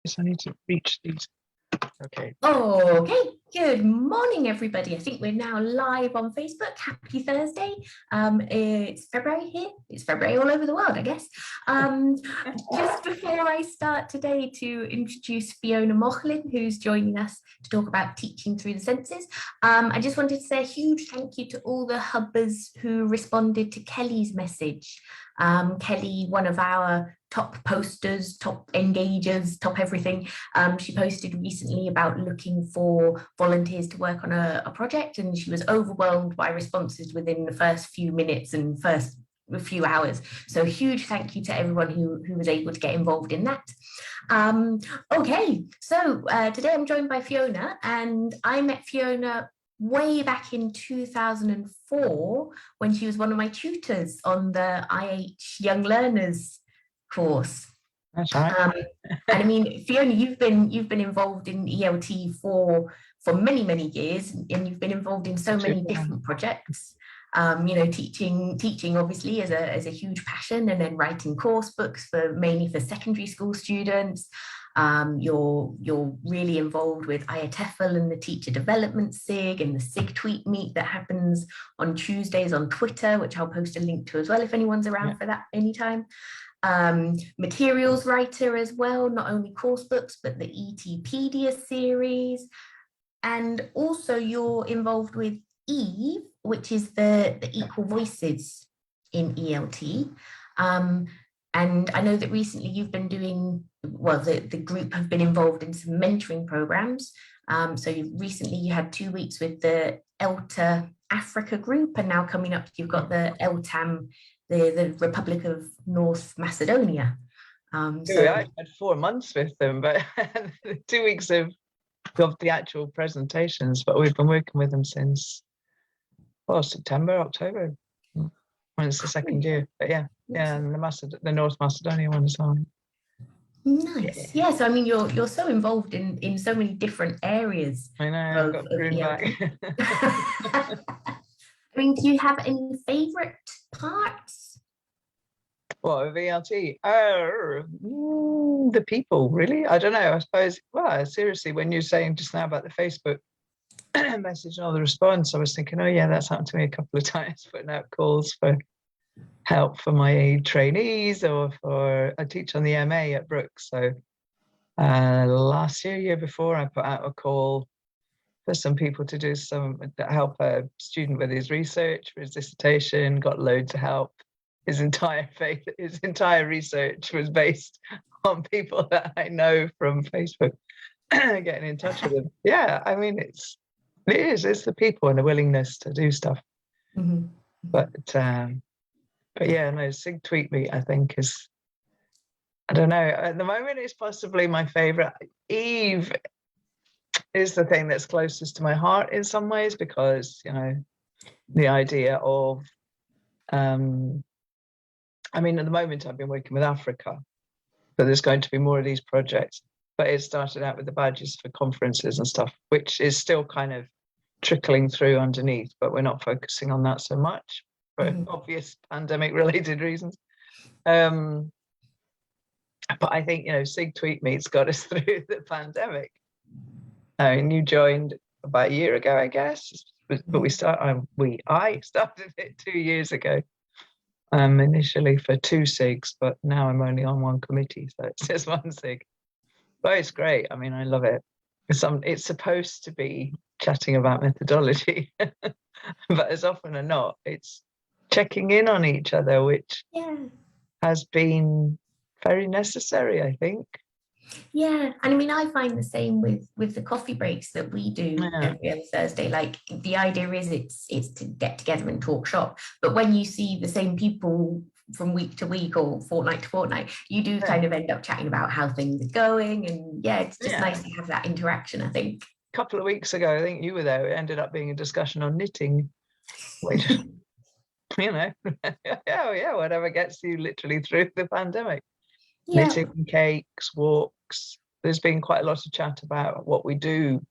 Yes, I need to reach these. Okay. Okay, good morning, everybody. I think we're now live on Facebook. Happy Thursday. It's February here. It's February all over the world, I guess. Just before I start today, to introduce Fiona Mauchline, who's joining us to talk about teaching through the senses. I just wanted to say a huge thank you to all the hubbers who responded to Kelly's message. Kelly, one of our top posters, top engagers, top everything. She posted recently about looking for volunteers to work on a project, and she was overwhelmed by responses within the first few minutes and first few hours. So a huge thank you to everyone who was able to get involved in that. Okay, so today I'm joined by Fiona, and I met Fiona way back in 2004 when she was one of my tutors on the IH Young Learners course. That's right. And I mean, Fiona, you've been involved in ELT for many years, and you've been involved in so many different projects. Teaching obviously is a huge passion, and then writing course books mainly for secondary school students. You're really involved with IATEFL and the Teacher Development SIG and the SIG Tweet Meet that happens on Tuesdays on Twitter, which I'll post a link to as well if anyone's around for that anytime. Materials writer as well, not only course books, but the ETpedia series. And also you're involved with EVE, which is the Equal Voices in ELT. And I know that recently you've been doing, well, the group have been involved in some mentoring programs. So you had 2 weeks with the ELTA Africa group, and now coming up, you've got the ELTAM, the Republic of North Macedonia. So I had 4 months with them, but 2 weeks of the actual presentations, but we've been working with them since September, October, when it's the second year. But and the North Macedonia one as well. Nice. Yeah, so I mean you're so involved in so many different areas. I know, I've got broom back. I mean, do you have any favorite parts? What, of ELT? The people, really? I don't know. I suppose, well, seriously, when you're saying just now about the Facebook message and all the response, I was thinking, oh yeah, that's happened to me a couple of times, putting out calls for help for my trainees, or for I teach on the MA at Brooks. So last year before, I put out a call for some people to do help a student with his research for his dissertation. Got loads of help. His entire research was based on people that I know from Facebook. Getting in touch with them. Yeah, I mean it's the people and the willingness to do stuff. Mm-hmm. But yeah, no, SIG Tweet Meet, I think, is, I don't know, at the moment it's possibly my favorite. EVE is the thing that's closest to my heart in some ways, because the idea of I mean, at the moment I've been working with Africa, but there's going to be more of these projects. But it started out with the badges for conferences and stuff, which is still kind of trickling through underneath, but we're not focusing on that so much for obvious pandemic-related reasons. But I think, SIG Tweet Meet's got us through the pandemic. I mean, you joined about a year ago, I guess, but I started it 2 years ago. Initially for 2 SIGs, but now I'm only on one committee, so it's just 1 SIG. But it's great. I mean, I love it. It's supposed to be chatting about methodology, but as often as not, it's checking in on each other, which has been very necessary, I think. Yeah, and I mean, I find the same with the coffee breaks that we do every other Thursday. Like, the idea is it's to get together and talk shop, but when you see the same people from week to week or fortnight to fortnight, you do kind of end up chatting about how things are going, and it's just nice to have that interaction, I think. A couple of weeks ago, I think you were there, it ended up being a discussion on knitting, which whatever gets you literally through the pandemic. Knitting, cakes, walks. There's been quite a lot of chat about what we do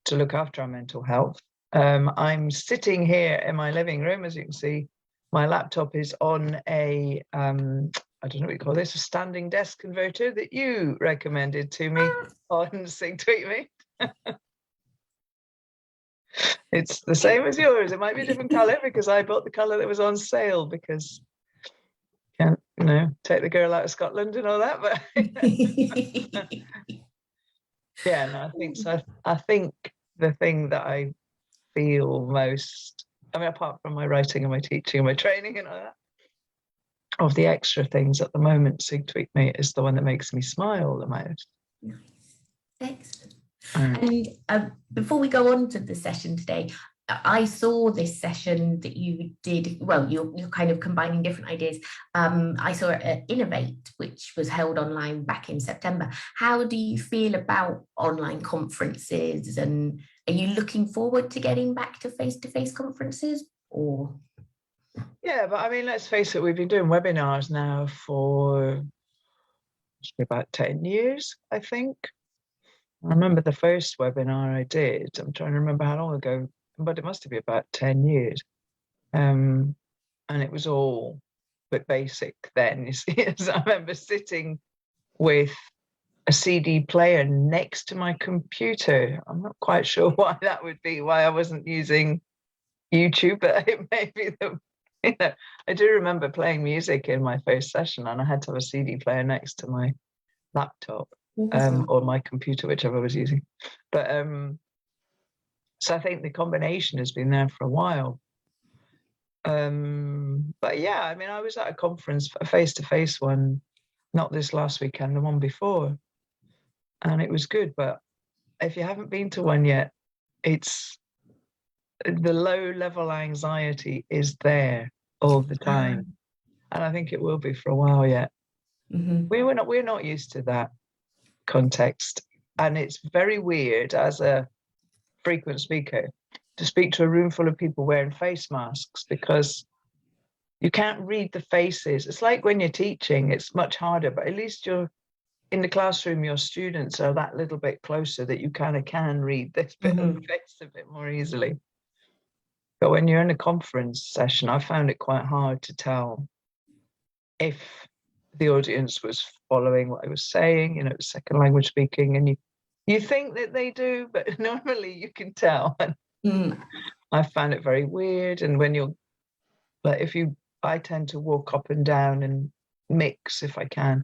to look after our mental health. I'm sitting here in my living room, as you can see. My laptop is on a I don't know what you call this, a standing desk converter that you recommended to me on SigTweetMe. It's the same as yours. It might be a different color because I bought the color that was on sale because can't, take the girl out of Scotland and all that. But yeah, no, I think so. I think the thing that I feel most, I mean, apart from my writing and my teaching and my training and all that, of the extra things at the moment, SigTweetMe is the one that makes me smile the most. Nice. Excellent. And before we go on to the session today, I saw this session that you did. Well, you're kind of combining different ideas. I saw it at Innovate, which was held online back in September. How do you feel about online conferences, and are you looking forward to getting back to face-to-face conferences, or? Yeah, but I mean, let's face it, we've been doing webinars now for about 10 years, I think. I remember the first webinar I did, I'm trying to remember how long ago, but it must have been about 10 years. And it was all a bit basic then, you see. So I remember sitting with a CD player next to my computer. I'm not quite sure why that would be, why I wasn't using YouTube, but it may be that, I do remember playing music in my first session and I had to have a CD player next to my laptop. Or my computer, whichever I was using. But so I think the combination has been there for a while. But yeah, I mean, I was at a conference, a face-to-face one, not this last weekend, the one before, and it was good. But if you haven't been to one yet, it's the low-level anxiety is there all the time, and I think it will be for a while yet. We're not used to that context, and it's very weird as a frequent speaker to speak to a room full of people wearing face masks because you can't read the faces. It's like when you're teaching, it's much harder, but at least you're in the classroom, your students are that little bit closer that you kind of can read this bit of face a bit more easily. But when you're in a conference session, I found it quite hard to tell if the audience was following what I was saying, second language speaking, and you think that they do, but normally you can tell. I found it very weird. And when you're like, I tend to walk up and down and mix if I can,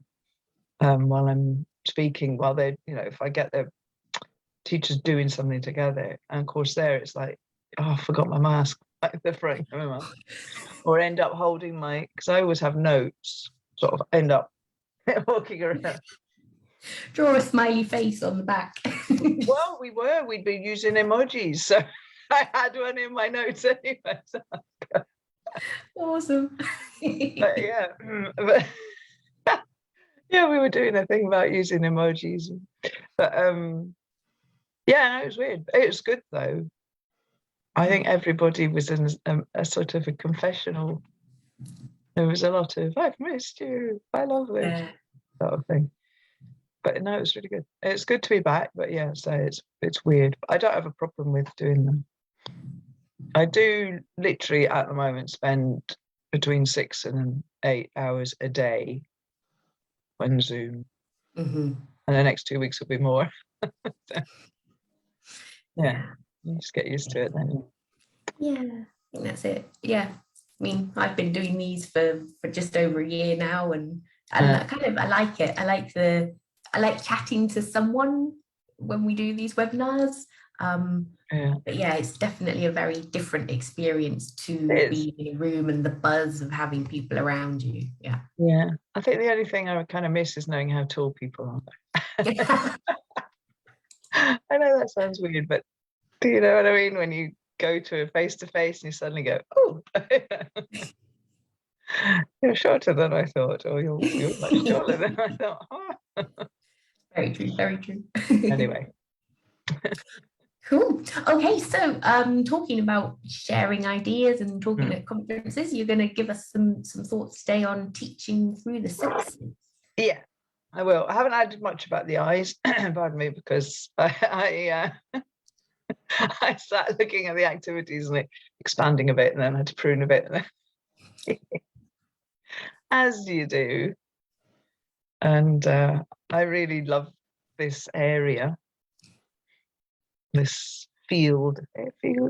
while I'm speaking, while they're, if I get the teachers doing something together, and of course it's like, oh, I forgot my mask, like the front of my mask, or end up holding because I always have notes, sort of end up walking around. Draw a smiley face on the back. Well, we'd been using emojis, so I had one in my notes anyway. So. Awesome. But yeah, we were doing a thing about using emojis, but it was weird. It was good though. I think everybody was in a sort of a confessional. There was a lot of "I've missed you, I love it," sort of thing. But no, it was really good. It's good to be back, but yeah, so it's weird. I don't have a problem with doing them. I do literally at the moment spend between 6 and 8 hours a day on Zoom, and the next 2 weeks will be more. So, yeah, you just get used to it then. Yeah, I think that's it. Yeah, I mean, I've been doing these for just over a year now, and I like it. I like chatting to someone when we do these webinars. But yeah, it's definitely a very different experience to be in a room and the buzz of having people around you. Yeah. Yeah. I think the only thing I kind of miss is knowing how tall people are. I know that sounds weird, but do you know what I mean? When you go to a face-to-face and you suddenly go, oh, you're shorter than I thought, or you're much taller than I thought. Oh. Very true, very true. Anyway. Cool. Okay, so talking about sharing ideas and talking at conferences, you're going to give us some thoughts today on teaching through the senses. Yeah, I will. I haven't added much about the eyes, pardon me, because I sat looking at the activities and expanding a bit, and then I had to prune a bit. As you do. And I really love this area, this field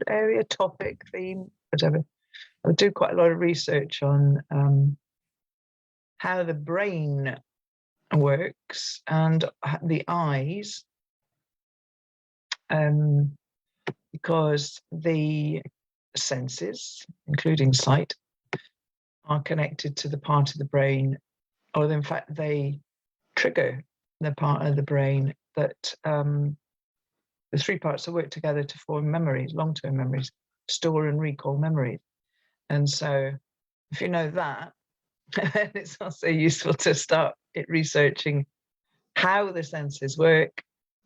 area, topic, theme, whatever. I do quite a lot of research on how the brain works and the eyes, because the senses, including sight, are connected to the part of the brain, or in fact they trigger the part of the brain that the three parts that work together to form memories, long-term memories, store and recall memories. And so if you know that, then it's also useful to start researching how the senses work,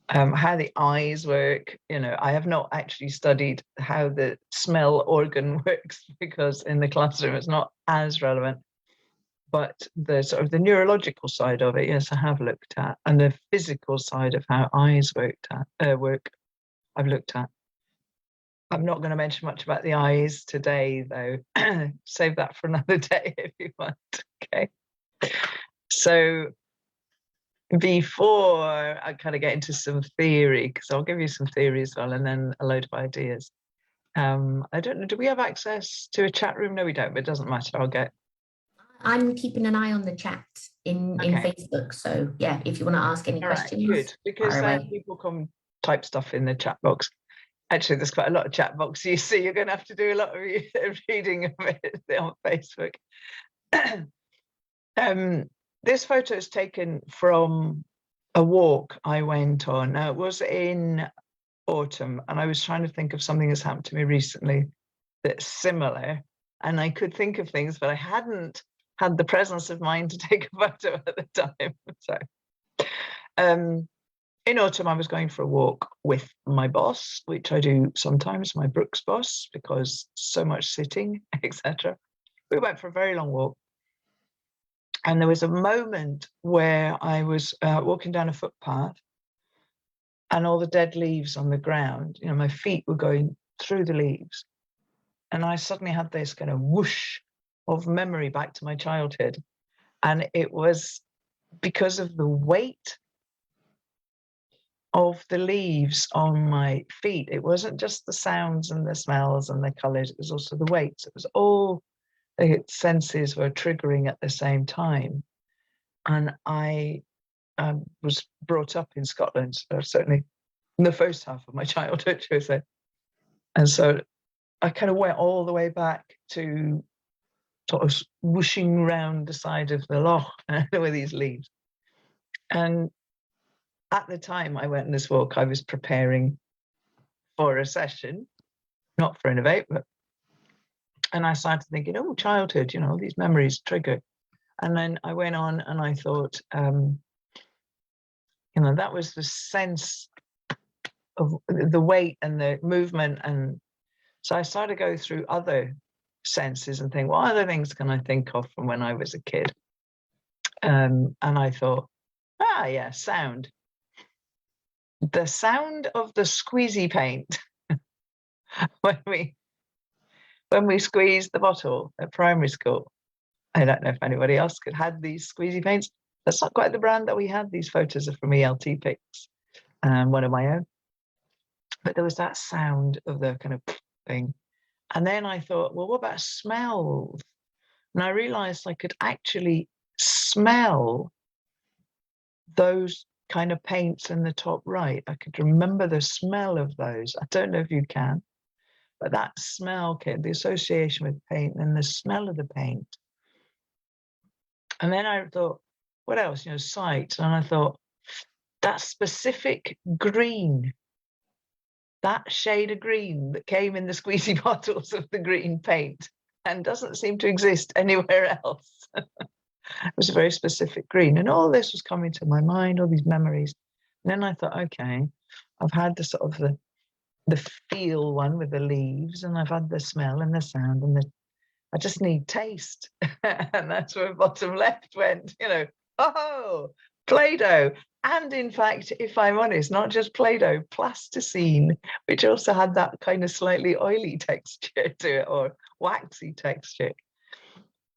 how the eyes work. You know, I have not actually studied how the smell organ works, because in the classroom it's not as relevant. But the sort of the neurological side of it, yes, I have looked at, and the physical side of how eyes work, I've looked at. I'm not going to mention much about the eyes today, though. Save that for another day if you want. Okay. So before I kind of get into some theory, because I'll give you some theory as well, and then a load of ideas. I don't know, do we have access to a chat room? No, we don't, but it doesn't matter. I'm keeping an eye on the chat in Facebook. So yeah, if you want to ask any questions, good, because people come type stuff in the chat box. Actually, there's quite a lot of chat boxes. You see, you're going to have to do a lot of reading of it on Facebook. This photo is taken from a walk I went on. Now, it was in autumn, and I was trying to think of something that's happened to me recently that's similar. And I could think of things, but I hadn't had the presence of mind to take a photo at the time. So in autumn, I was going for a walk with my boss, which I do sometimes, my Brooks boss, because so much sitting, etc. We went for a very long walk. And there was a moment where I was walking down a footpath, and all the dead leaves on the ground, you know, my feet were going through the leaves. And I suddenly had this kind of whoosh of memory back to my childhood. And it was because of the weight of the leaves on my feet. It wasn't just the sounds and the smells and the colors, it was also the weight. It was all the senses were triggering at the same time. And I was brought up in Scotland, so certainly in the first half of my childhood, should I say. And so I kind of went all the way back to sort of whooshing around the side of the loch with these leaves. And at the time I went on this walk, I was preparing for a session, not for Innovate, but, and I started thinking, oh, childhood, you know, these memories trigger. And then I went on and I thought, you know, that was the sense of the weight and the movement. And so I started to go through other senses and think, what other things can I think of from when I was a kid? And I thought, yeah, sound. The sound of the squeezy paint when we squeezed the bottle at primary school. I don't know if anybody else had these squeezy paints. That's not quite the brand that we had. These photos are from ELT Pics, one of my own. But there was that sound of the kind of thing. And then I thought, well, what about smells? And I realized I could actually smell those kind of paints in the top right. I could remember the smell of those. I don't know if you can, but that smell, the association with paint and the smell of the paint. And then I thought, what else? You know, sight. And I thought, that specific green, that shade of green that came in the squeezy bottles of the green paint and doesn't seem to exist anywhere else. It was a very specific green. And all this was coming to my mind, all these memories. And then I thought, okay, I've had the sort of the feel one with the leaves, and I've had the smell and the sound, and I just need taste. And that's where bottom left went, you know, oh, Play-Doh. And in fact, if I'm honest, not just Play-Doh, plasticine, which also had that kind of slightly oily texture to it, or waxy texture.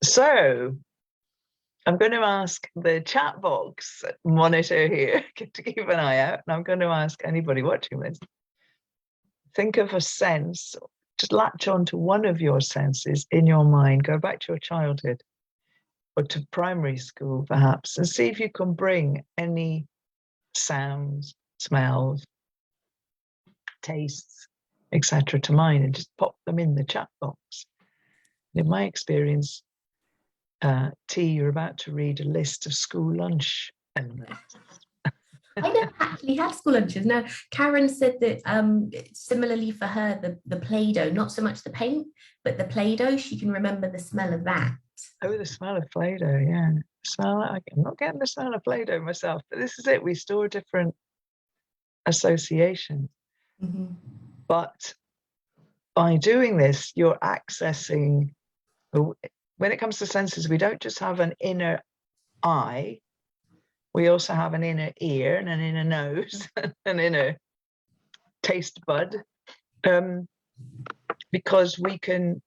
So I'm going to ask the chat box monitor here to keep an eye out, and I'm going to ask anybody watching this, think of a sense, just latch on to one of your senses in your mind, go back to your childhood or to primary school perhaps, and see if you can bring any sounds, smells, tastes, etc. to mind, and just pop them in the chat box. In my experience, T, you're about to read a list of school lunch elements. I never actually had school lunches. No, Karen said that similarly for her, the Play-Doh, not so much the paint, but the Play-Doh, she can remember the smell of that. Oh, the smell of Play-Doh, yeah. I'm not getting the smell of Play-Doh myself, but this is it. We store different associations. Mm-hmm. But by doing this, you're accessing, when it comes to senses, we don't just have an inner eye, we also have an inner ear and an inner nose, an inner taste bud, because we can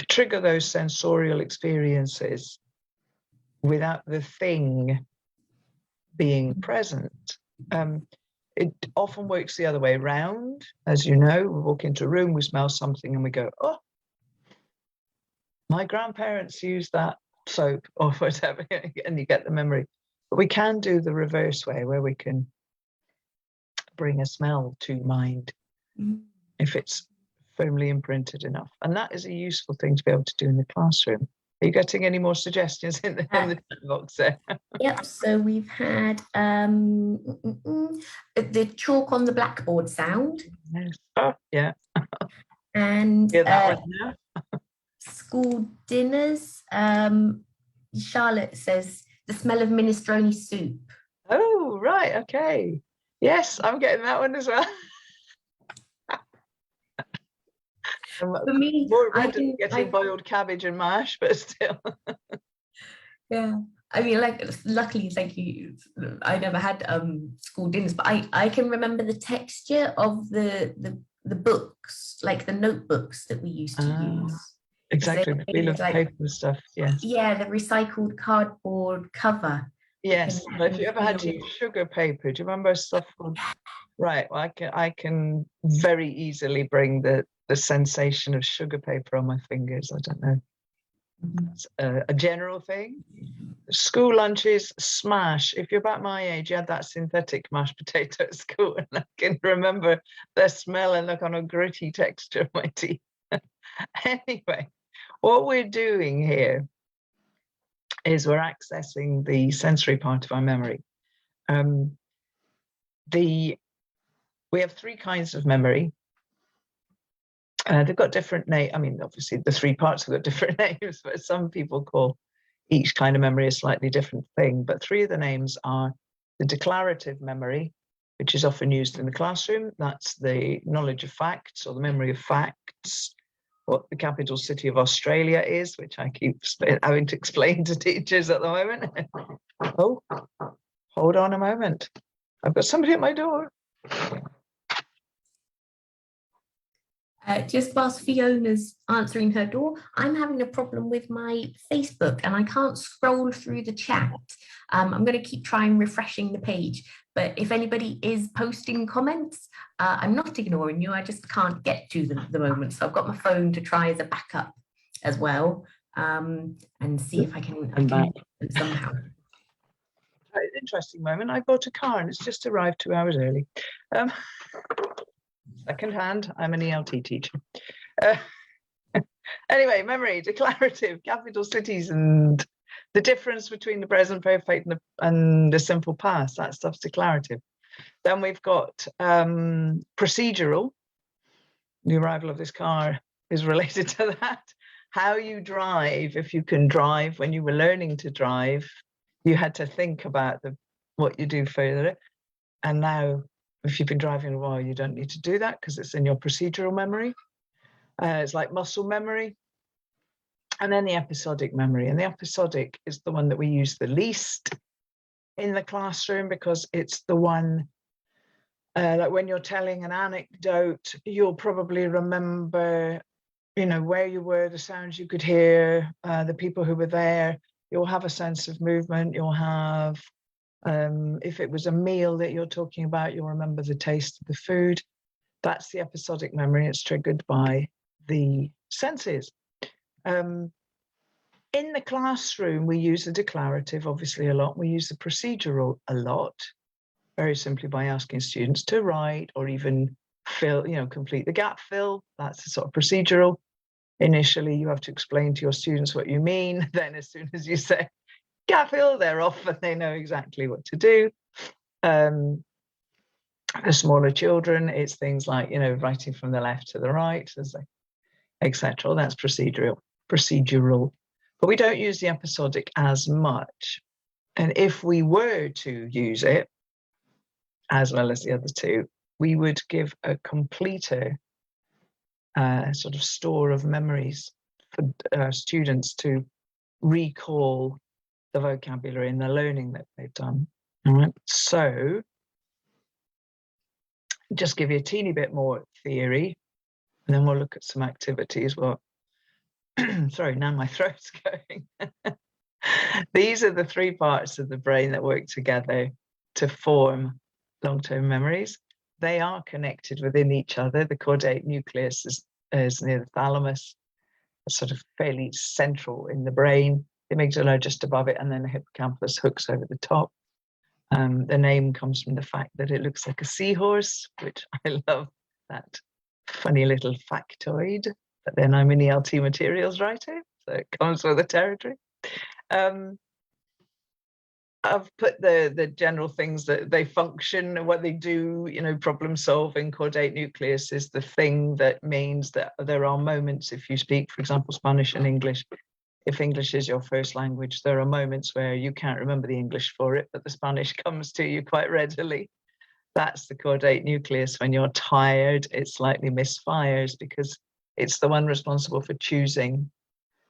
trigger those sensorial experiences without the thing being present. It often works the other way around. As you know, we walk into a room, we smell something and we go, oh, my grandparents used that soap or whatever, and you get the memory. But we can do the reverse way, where we can bring a smell to mind if it's firmly imprinted enough. And that is a useful thing to be able to do in the classroom. Are you getting any more suggestions in the chat box there? Yep, so we've had the chalk on the blackboard sound. Yes. Oh, yeah. And yeah, that one now. School dinners. Charlotte says the smell of minestrone soup. Oh, right, okay. Yes, I'm getting that one as well. For me, more getting boiled cabbage and mash, but still. Yeah, I mean, like, luckily, thank you, I never had school dinners, but I can remember the texture of the books, like the notebooks that we used to use. Exactly, the feel of paper and stuff. Yes. Yeah, the recycled cardboard cover. Yes, but if you ever had to use sugar paper, do you remember stuff called? Right, well, I can very easily bring the sensation of sugar paper on my fingers. I don't know. It's a general thing. School lunches, smash. If you're about my age, you had that synthetic mashed potato at school, and I can remember the smell and the kind of gritty texture of my teeth. Anyway, what we're doing here is we're accessing the sensory part of our memory. We have three kinds of memory. They've got different names. I mean, obviously, the three parts have got different names, but some people call each kind of memory a slightly different thing. But three of the names are the declarative memory, which is often used in the classroom. That's the knowledge of facts or the memory of facts, what the capital city of Australia is, which I keep having to explain to teachers at the moment. Oh, hold on a moment. I've got somebody at my door. Just whilst Fiona's answering her door, I'm having a problem with my Facebook and I can't scroll through the chat. I'm going to keep trying refreshing the page, but if anybody is posting comments, I'm not ignoring you, I just can't get to them at the moment. So I've got my phone to try as a backup as well, and see if I can somehow. Interesting moment. I bought a car and it's just arrived 2 hours early. Second hand, I'm an ELT teacher. Anyway, memory, declarative, capital cities, and the difference between the present perfect and the simple past, that stuff's declarative. Then we've got procedural. The arrival of this car is related to that. How you drive, if you can drive, when you were learning to drive, you had to think about what you do further. And now, if you've been driving a while, you don't need to do that because it's in your procedural memory. It's like muscle memory. And then the episodic memory. And the episodic is the one that we use the least in the classroom because it's the one, like when you're telling an anecdote, you'll probably remember, where you were, the sounds you could hear, the people who were there. you'll have a sense of movement. You'll have, if it was a meal that you're talking about, you'll remember the taste of the food. That's the episodic memory. It's triggered by the senses. In the classroom, we use the declarative, obviously, a lot. We use the procedural a lot, very simply by asking students to write or even fill, complete the gap fill. That's the sort of procedural. Initially, you have to explain to your students what you mean. Then as soon as you say gap fill, they're off and they know exactly what to do. The smaller children, it's things like, writing from the left to the right, etc. That's procedural. But we don't use the episodic as much. And if we were to use it, as well as the other two, we would give a completer sort of store of memories for students to recall the vocabulary and the learning that they've done. All right. So just give you a teeny bit more theory, and then we'll look at some activities. Well, sorry, now my throat's going. These are the three parts of the brain that work together to form long-term memories. They are connected within each other. The caudate nucleus is near the thalamus, sort of fairly central in the brain. The amygdala just above it, and then the hippocampus hooks over the top. The name comes from the fact that it looks like a seahorse, which I love, that funny little factoid. But then I'm an ELT materials writer, so it comes with the territory. I've put the general things that they function, what they do, problem solving. Caudate nucleus is the thing that means that there are moments, if you speak, for example, Spanish and English, if English is your first language, there are moments where you can't remember the English for it, but the Spanish comes to you quite readily. That's the caudate nucleus. When you're tired, it slightly misfires because it's the one responsible for choosing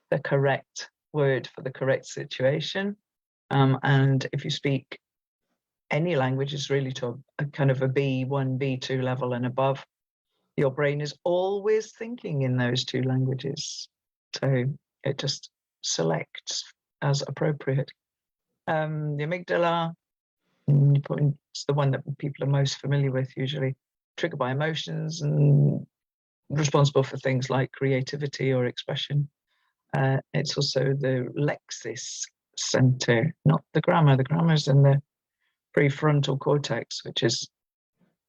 the correct word for the correct situation. And if you speak any language, is really to a kind of a B1, B2 level and above, your brain is always thinking in those two languages. So it just selects as appropriate. The amygdala, it's the one that people are most familiar with, usually triggered by emotions and responsible for things like creativity or expression. It's also the lexis center, not the grammar. The grammar is in the prefrontal cortex, which is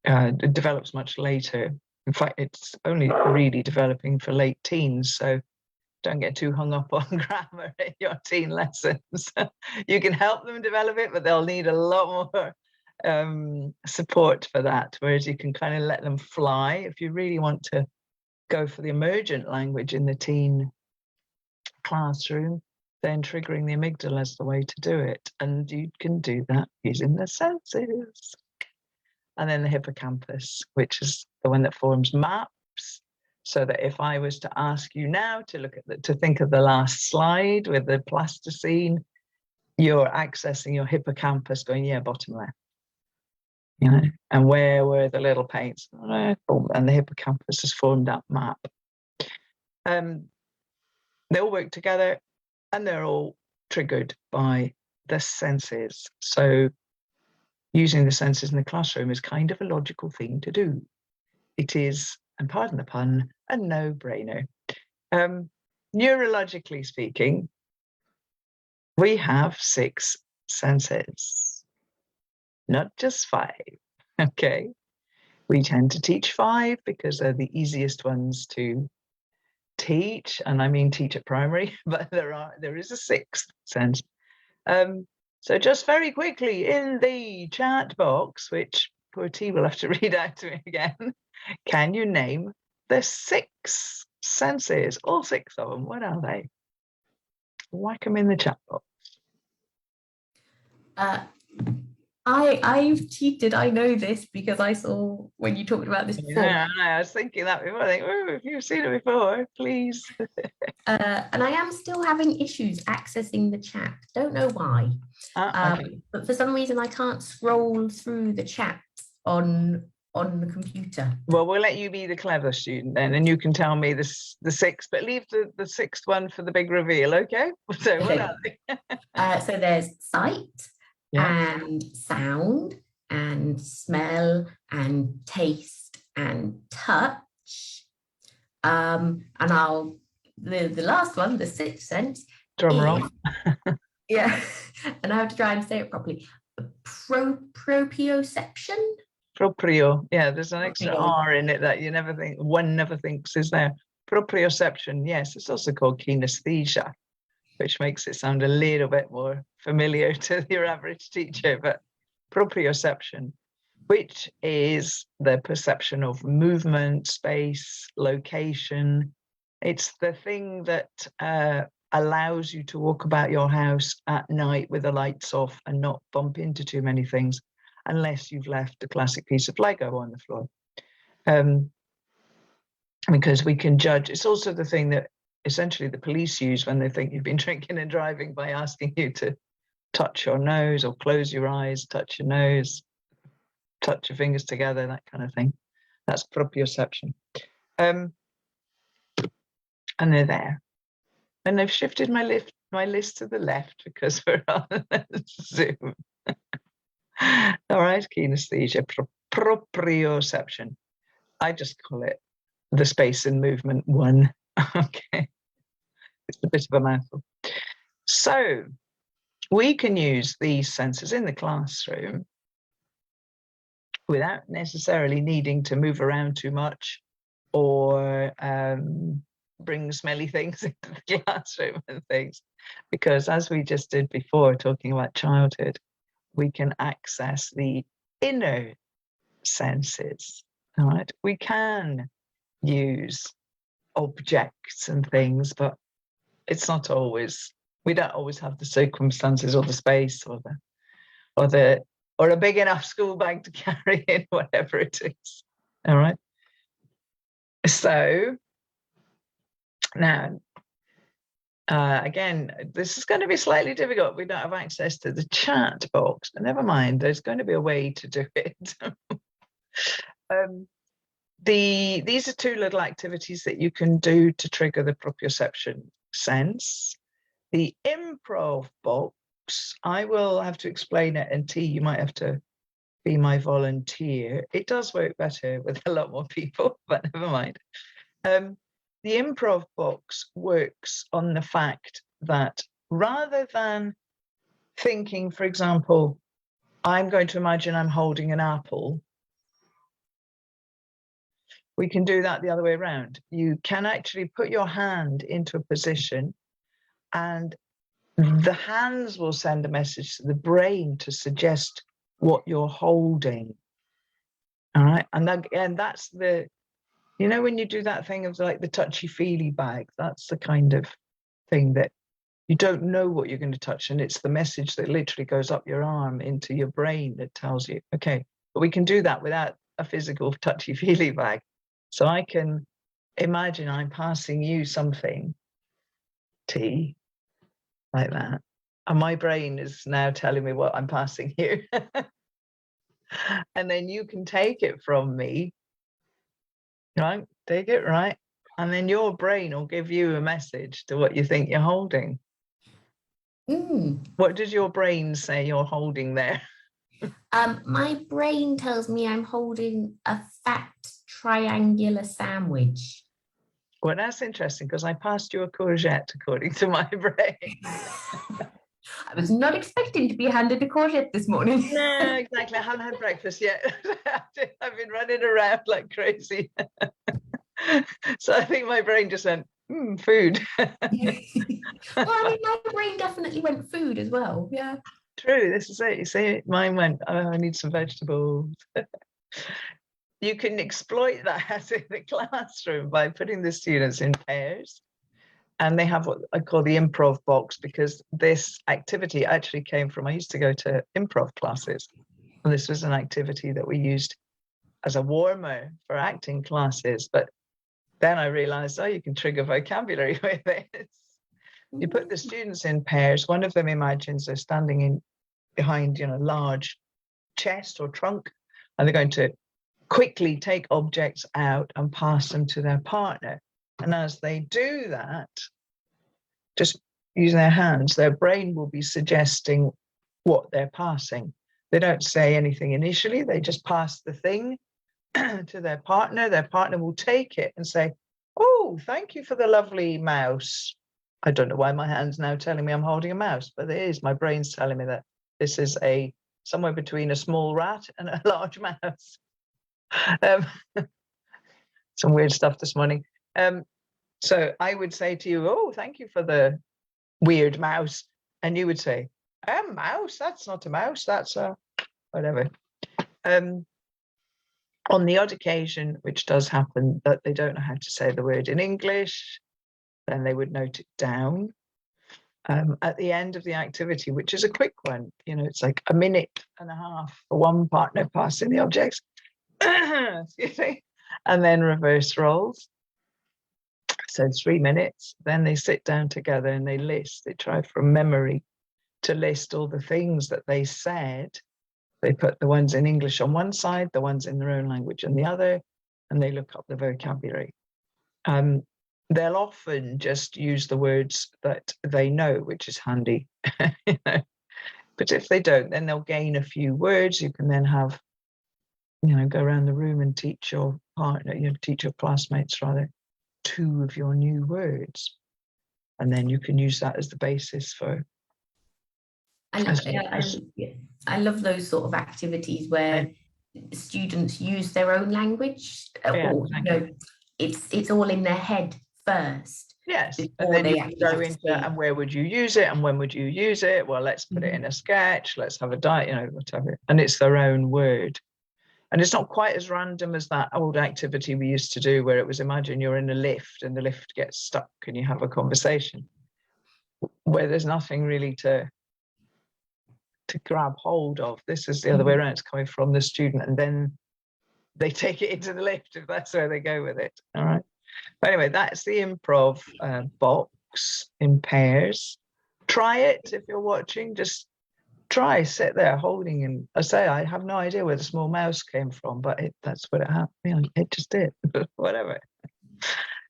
it develops much later. In fact, it's only really developing for late teens, so don't get too hung up on grammar in your teen lessons. You can help them develop it, but they'll need a lot more support for that, whereas you can kind of let them fly. If you really want to go for the emergent language in the teen classroom, then triggering the amygdala is the way to do it. And you can do that using the senses. And then the hippocampus, which is the one that forms maps. So that if I was to ask you now to look at to think of the last slide with the plasticine, you're accessing your hippocampus going, yeah, bottom left. And where were the little paints? And the hippocampus has formed that map. They all work together and they're all triggered by the senses. So using the senses in the classroom is kind of a logical thing to do. It is, and pardon the pun, a no-brainer. Neurologically speaking, we have 6 senses, not just 5, okay? We tend to teach 5 because they're the easiest ones to teach, and I mean teach at primary, but there is a 6th sense. So just very quickly in the chat box, which poor T will have to read out to me again, can you name the 6 senses? All 6 of them. What are they? Whack them in the chat box. I've cheated. I know this because I saw when you talked about this before. Yeah, I was thinking that before. I think, oh, if you've seen it before, please. And I am still having issues accessing the chat. Don't know why. Okay. But for some reason, I can't scroll through the chat on on the computer. Well, we'll let you be the clever student then, and you can tell me the sixth, but leave the sixth one for the big reveal, okay? So what are they? So there's sight, Yeah. and sound, and smell, and taste, and touch. And the last one, the sixth sense, Drum roll. Yeah, and I have to try and say it properly. Proprioception. Proprio. Yeah, there's an extra R in it that one never thinks is there. Proprioception. Yes, it's also called kinesthesia, which makes it sound a little bit more familiar to your average teacher. But proprioception, which is the perception of movement, space, location. It's the thing that allows you to walk about your house at night with the lights off and not bump into too many things, unless you've left a classic piece of Lego on the floor. Because we can judge. It's also the thing that essentially the police use when they think you've been drinking and driving, by asking you to touch your nose or close your eyes, touch your nose, touch your fingers together, that kind of thing. That's proprioception. And they're there. And they've shifted my list to the left because we're on Zoom. All right, kinesthesia, proprioception. I just call it the space and movement one. Okay. It's a bit of a mouthful. So we can use these senses in the classroom without necessarily needing to move around too much or bring smelly things into the classroom and things. Because as we just did before, talking about childhood, we can access the inner senses. All right. We can use objects and things, but it's not always, we don't always have the circumstances or the space or a big enough school bag to carry in whatever it is. All right. So now, again, this is going to be slightly difficult. We don't have access to the chat box, but never mind. There's going to be a way to do it. These are two little activities that you can do to trigger the proprioception sense. The improv box, I will have to explain it, and T, you might have to be my volunteer. It does work better with a lot more people, but never mind. The improv box works on the fact that rather than thinking, for example, I'm going to imagine I'm holding an apple, we can do that the other way around. You can actually put your hand into a position and the hands will send a message to the brain to suggest what you're holding. All right. And that's the, when you do that thing of like the touchy-feely bag, that's the kind of thing that you don't know what you're going to touch. And it's the message that literally goes up your arm into your brain that tells you, okay, but we can do that without a physical touchy-feely bag. So I can imagine I'm passing you something, T, like that. And my brain is now telling me what I'm passing you. And then you can take it from me, right? Take it, right? And then your brain will give you a message to what you think you're holding. What does your brain say you're holding there? My brain tells me I'm holding a fat triangular sandwich. Well, that's interesting because I passed you a courgette according to my brain. I was not expecting to be handed a courgette this morning. No, exactly. I haven't had breakfast yet. I've been running around like crazy. So I think my brain just went, food. Well, I mean, my brain definitely went food as well. Yeah. True, this is it. You see, mine went, I need some vegetables. You can exploit that in the classroom by putting the students in pairs. And they have what I call the improv box, because this activity actually came from, I used to go to improv classes. And this was an activity that we used as a warmer for acting classes. But then I realized, you can trigger vocabulary with it. You put the students in pairs. One of them imagines they're standing behind, large chest or trunk, and they're going to quickly take objects out and pass them to their partner. And as they do that, just using their hands, their brain will be suggesting what they're passing. They don't say anything initially, they just pass the thing to their partner. Their partner will take it and say, "Oh, thank you for the lovely mouse." I don't know why my hand's now telling me I'm holding a mouse, but it is. My brain's telling me that this is somewhere between a small rat and a large mouse. Some weird stuff this morning. So I would say to you, "Oh, thank you for the weird mouse," and you would say, "A mouse? That's not a mouse. That's a whatever." On the odd occasion, which does happen, that they don't know how to say the word in English, then they would note it down. At the end of the activity, which is a quick one, it's like a minute and a half for one partner passing the objects, excuse me, and then reverse roles. So 3 minutes, then they sit down together and they try from memory to list all the things that they said. They put the ones in English on one side, the ones in their own language on the other, and they look up the vocabulary. They'll often just use the words that they know, which is handy. But if they don't, then they'll gain a few words. You can then have, go around the room and teach your partner, teach your classmates rather, 2 of your new words. And then you can use that as the basis for. I love those sort of activities where students use their own language, or it's all in their head first. Yes, and then you can go into and where would you use it and when would you use it? Well, let's put it in a sketch. Let's have a diet, whatever. And it's their own word. And it's not quite as random as that old activity we used to do where it was, imagine you're in a lift and the lift gets stuck and you have a conversation where there's nothing really to grab hold of. This is the other way around. It's coming from the student and then they take it into the lift if that's where they go with it. All right. But anyway, that's the improv box in pairs. Try it if you're watching. Just try, sit there holding, and I have no idea where the small mouse came from, but that's what it happened. It just did. Whatever.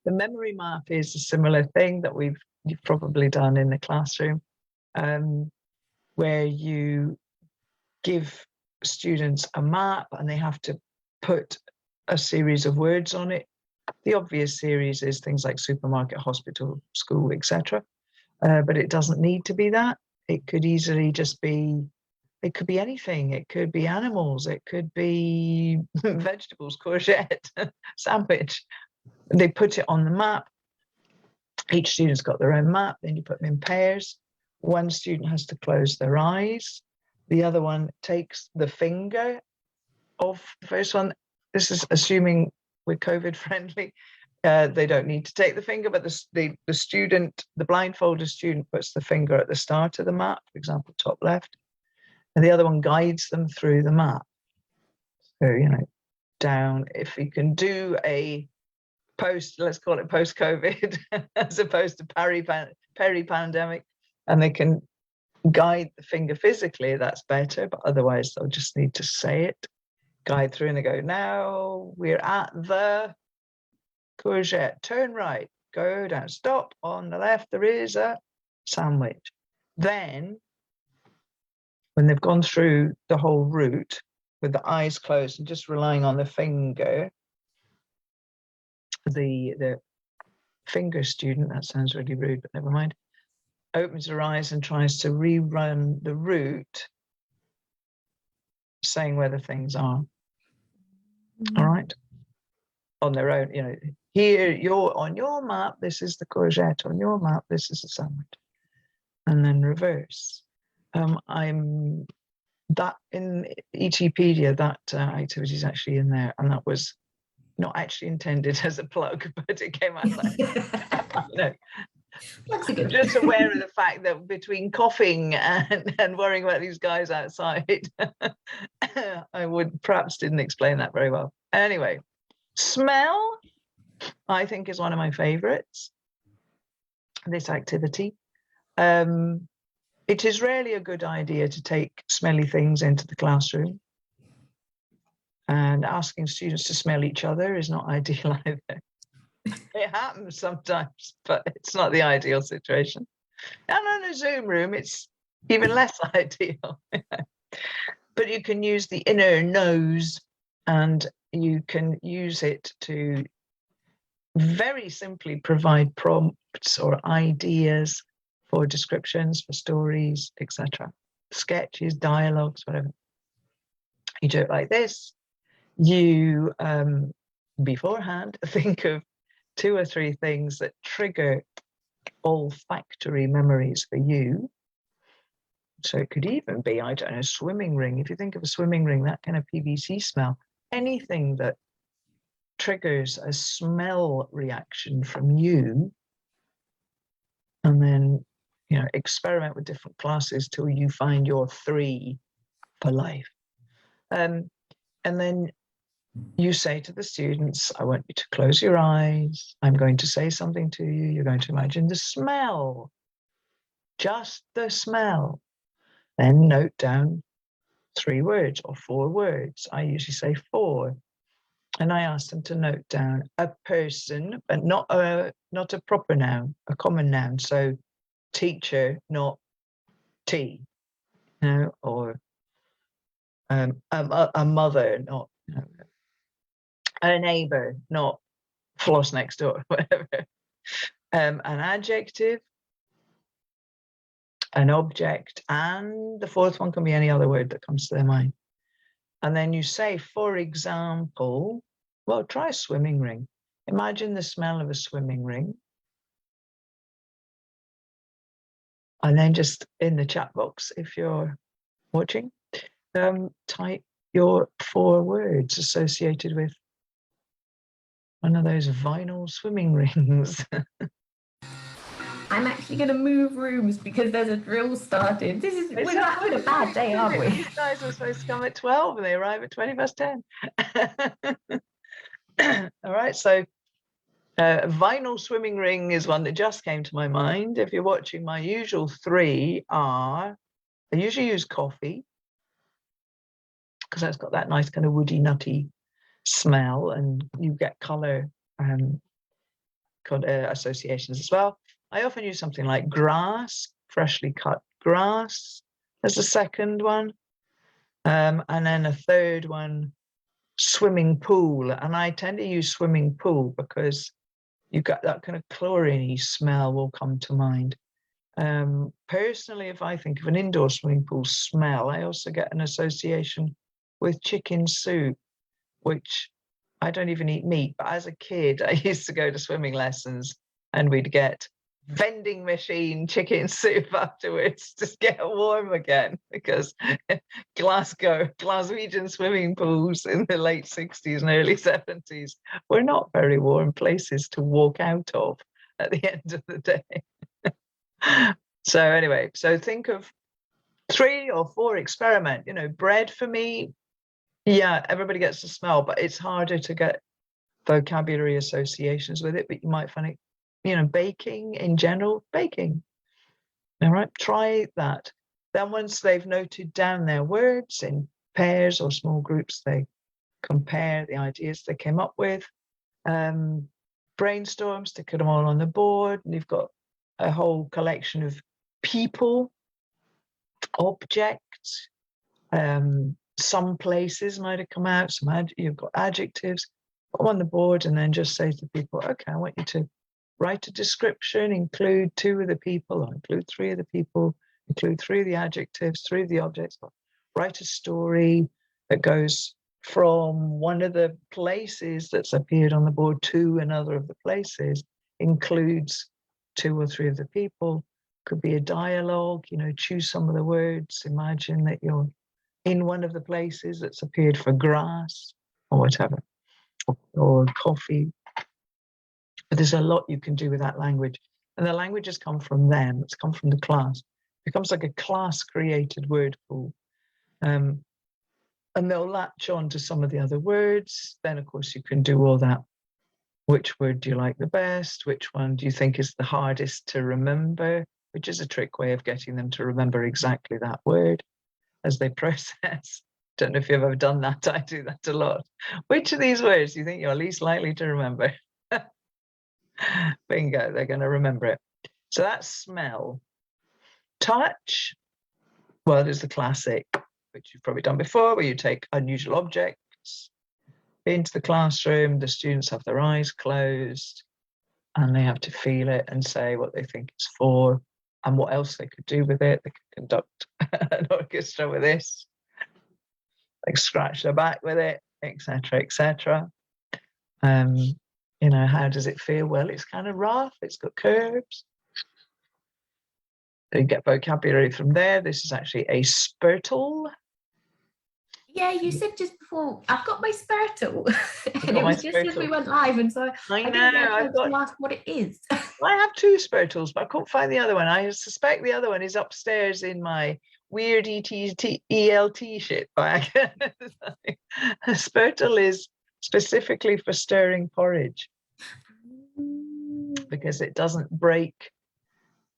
The memory map is a similar thing that you've probably done in the classroom, where you give students a map and they have to put a series of words on it. The obvious series is things like supermarket, hospital, school, etc. But it doesn't need to be that. It could easily just be, it could be anything. It could be animals. It could be vegetables, courgette, sandwich. They put it on the map. Each student's got their own map. Then you put them in pairs. One student has to close their eyes. The other one takes the finger of the first one. This is assuming we're COVID friendly. They don't need to take the finger, but the blindfolded student puts the finger at the start of the map, for example, top left, and the other one guides them through the map. So, down, if you can do a let's call it post-COVID, as opposed to peri-pandemic, and they can guide the finger physically, that's better, but otherwise they'll just need to say it, guide through, and they go, now we're at the courgette, turn right, go down, stop, on the left there is a sandwich. Then when they've gone through the whole route with the eyes closed and just relying on the finger, the finger student, that sounds really rude, but never mind, opens her eyes and tries to rerun the route, saying where the things are. All right, on their own, here, you're on your map, this is the courgette, on your map, this is the sandwich, and then reverse. I'm that in Etepedia, that activity is actually in there, and that was not actually intended as a plug, but it came out like, I'm just aware of the fact that between coughing and worrying about these guys outside, I perhaps didn't explain that very well. Anyway, smell, I think, is one of my favorites, this activity. It is rarely a good idea to take smelly things into the classroom. And asking students to smell each other is not ideal either. It happens sometimes, but it's not the ideal situation. And in a Zoom room, it's even less ideal. But you can use the inner nose, and you can use it to very simply provide prompts or ideas for descriptions, for stories, etc. Sketches, dialogues, whatever. You do it like this. You beforehand think of 2 or 3 things that trigger olfactory memories for you. So it could even be, I don't know, swimming ring. If you think of a swimming ring, that kind of PVC smell, anything that triggers a smell reaction from you, and then, you know, experiment with different classes till you find your 3 for life. And then you say to the students, I want you to close your eyes. I'm going to say something to you. You're going to imagine the smell, just the smell. Then note down 3 words or 4 words. I usually say 4. And I ask them to note down a person, but not a proper noun, a common noun. So teacher, not T, you know, or a mother, not, you know, a neighbor, not floss next door, whatever. An adjective, an object, and the 4th one can be any other word that comes to their mind. And then you say, for example, well, try a swimming ring. Imagine the smell of a swimming ring. And then just in the chat box, if you're watching, type your 4 words associated with one of those vinyl swimming rings. I'm actually going to move rooms because there's a drill started. We're not having a bad day, are we? These guys are supposed to come at 12 and they arrive at 10:20. All right, so vinyl swimming ring is one that just came to my mind. If you're watching, my usual 3 are, I usually use coffee because that's got that nice kind of woody, nutty smell, and you get color associations as well. I often use something like grass, freshly cut grass as a second one. And then a third one, swimming pool. And I tend to use swimming pool because you got that kind of chlorine-y smell will come to mind. Personally, if I think of an indoor swimming pool smell, I also get an association with chicken soup, which I don't even eat meat, but as a kid, I used to go to swimming lessons and we'd get vending machine chicken soup afterwards to get warm again, because Glaswegian swimming pools in the late 60s and early 70s were not very warm places to walk out of at the end of the day. So anyway, so think of 3 or 4, experiment. You know, bread for me, yeah, everybody gets the smell, but it's harder to get vocabulary associations with it, but you might find it, you know, baking in general, baking. All right, try that. Then once they've noted down their words in pairs or small groups, they compare the ideas they came up with, brainstorm, stick them all on the board, and you've got a whole collection of people, objects, some places might have come out, you've got adjectives, put them on the board, and then just say to people, okay, I want you to write a description, include 2 of the people, or include 3 of the people, include 3 of the adjectives, 3 of the objects, write a story that goes from one of the places that's appeared on the board to another of the places, includes 2 or 3 of the people, could be a dialogue, you know, choose some of the words, imagine that you're in one of the places that's appeared for grass or whatever, or coffee. But there's a lot you can do with that language. And the language has come from them, it's come from the class. It becomes like a class-created word pool. And they'll latch on to some of the other words. Then, of course, you can do all that. Which word do you like the best? Which one do you think is the hardest to remember? Which is a trick way of getting them to remember exactly that word as they process. Don't know if you've ever done that. I do that a lot. Which of these words do you think you're least likely to remember? Bingo, they're going to remember it. So that's smell. Touch, well, there's the classic, which you've probably done before, where you take unusual objects into the classroom, the students have their eyes closed, and they have to feel it and say what they think it's for and what else they could do with it. They could conduct an orchestra with this, like scratch their back with it, etc., etc. You know, how does it feel? Well, it's kind of rough, it's got curves. So you get vocabulary from there. This is actually a spurtle. Yeah, you said just before, I've got my spurtle. And it my was just as we went live, and so I know, didn't get a chance to ask what it is. I have two spurtles, but I couldn't find the other one. I suspect the other one is upstairs in my weird ELT shit bag. A spurtle is specifically for stirring porridge because it doesn't break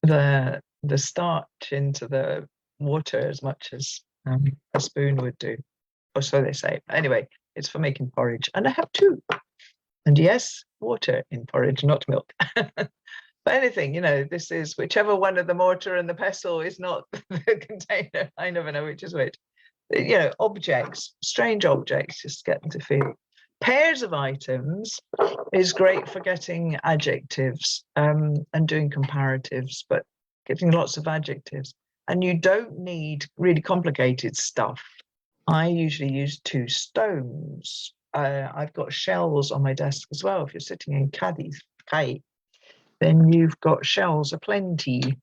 the starch into the water as much as a spoon would do, or so they say. Anyway, it's for making porridge, and I have two. And yes, water in porridge, not milk. But anything, you know, this is whichever one of the mortar and the pestle is not the container. I never know which is which. You know, objects, strange objects, just get them to feel. Pairs of items is great for getting adjectives and doing comparatives, but getting lots of adjectives. And you don't need really complicated stuff. I usually use two stones. I've got shells on my desk as well. If you're sitting in caddies, okay, then you've got shells aplenty.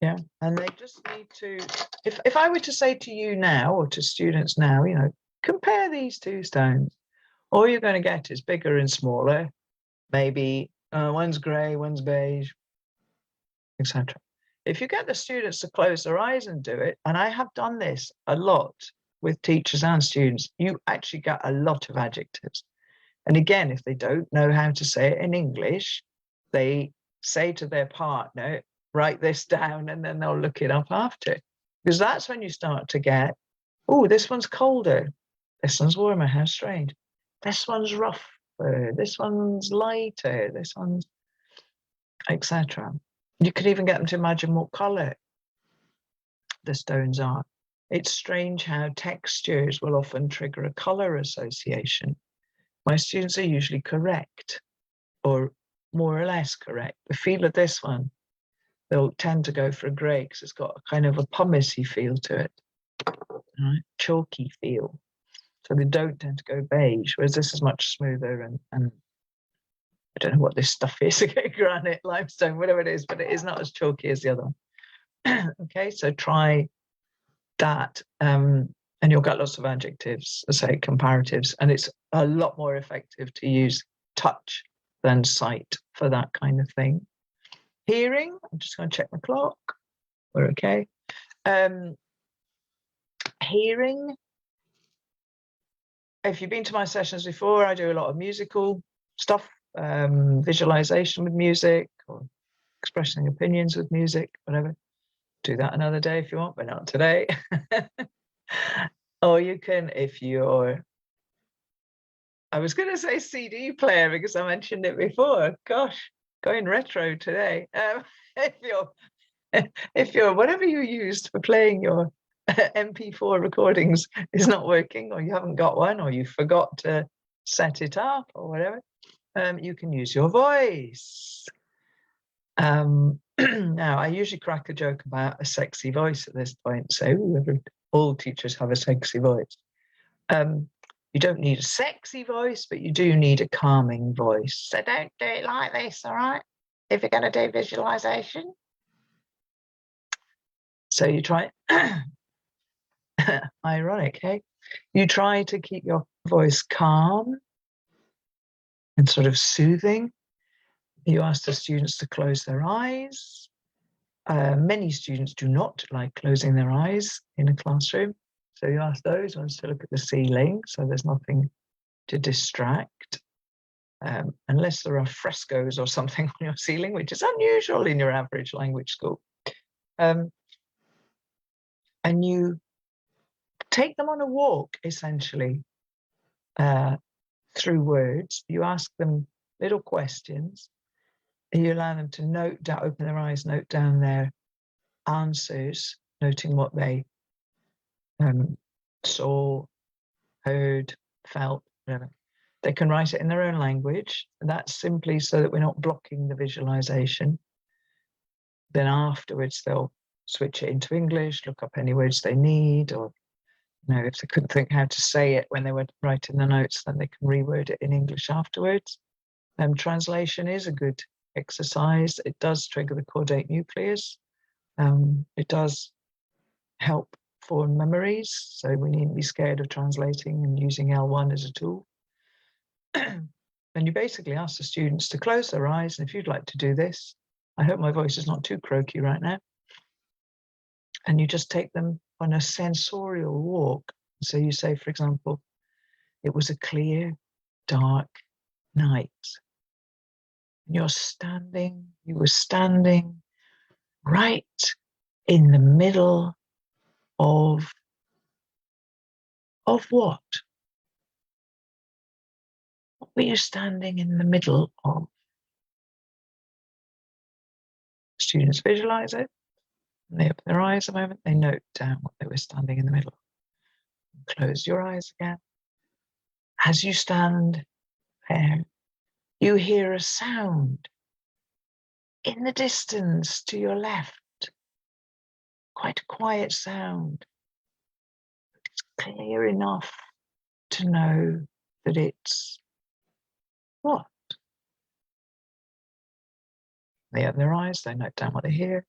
Yeah, and they just need to, if I were to say to you now, or to students now, you know, compare these two stones, all you're going to get is bigger and smaller. Maybe one's grey, one's beige, etc. If you get the students to close their eyes and do it, and I have done this a lot with teachers and students, you actually get a lot of adjectives. And again, if they don't know how to say it in English, they say to their partner, write this down, and then they'll look it up after. Because that's when you start to get, oh, this one's colder, this one's warmer, how strange. This one's rougher, this one's lighter, this one's, etc. You could even get them to imagine what colour the stones are. It's strange how textures will often trigger a colour association. My students are usually correct, or more or less correct. The feel of this one, they'll tend to go for a grey because it's got a kind of a pumicey feel to it, right? Chalky feel. So they don't tend to go beige, whereas this is much smoother and I don't know what this stuff is, granite, limestone, whatever it is, but it is not as chalky as the other one. Okay, so try that. And you'll get lots of adjectives, say comparatives, and it's a lot more effective to use touch than sight for that kind of thing. Hearing, I'm just going to check my clock. We're okay. Hearing, if you've been to my sessions before, I do a lot of musical stuff, visualization with music, or expressing opinions with music, whatever. Do that another day if you want, but not today. Or you can, if you're, I was going to say CD player because I mentioned it before. Gosh, going retro today. If you're whatever you used for playing your MP4 recordings is not working, or you haven't got one, or you forgot to set it up, or whatever, you can use your voice. Now, I usually crack a joke about a sexy voice at this point. So all teachers have a sexy voice. You don't need a sexy voice, but you do need a calming voice. So don't do it like this, all right? If you're going to do visualization. So you try, ironic, hey? You try to keep your voice calm and sort of soothing. You ask the students to close their eyes. Many students do not like closing their eyes in a classroom. So you ask those ones to look at the ceiling so there's nothing to distract. Unless there are frescoes or something on your ceiling, which is unusual in your average language school. and you take them on a walk, essentially, through words. You ask them little questions, and you allow them to note down, open their eyes, note down their answers, noting what they saw, heard, felt, whatever. They can write it in their own language. That's simply so that we're not blocking the visualization. Then afterwards, they'll switch it into English, look up any words they need, or if they couldn't think how to say it when they were writing the notes, then they can reword it in English afterwards. Translation is a good exercise. It does trigger the caudate nucleus. It does help form memories, so we needn't be scared of translating and using L1 as a tool. And you basically ask the students to close their eyes, and if you'd like to do this, I hope my voice is not too croaky right now, and you just take them on a sensorial walk. So you say, for example, it was a clear, dark night. You were standing right in the middle of what? What were you standing in the middle of? Students visualize it, and they open their eyes a moment, they note down what they were standing in the middle of. Close your eyes again. As you stand there, you hear a sound in the distance to your left. Quite a quiet sound. It's clear enough to know that it's what? They open their eyes, they note down what they hear.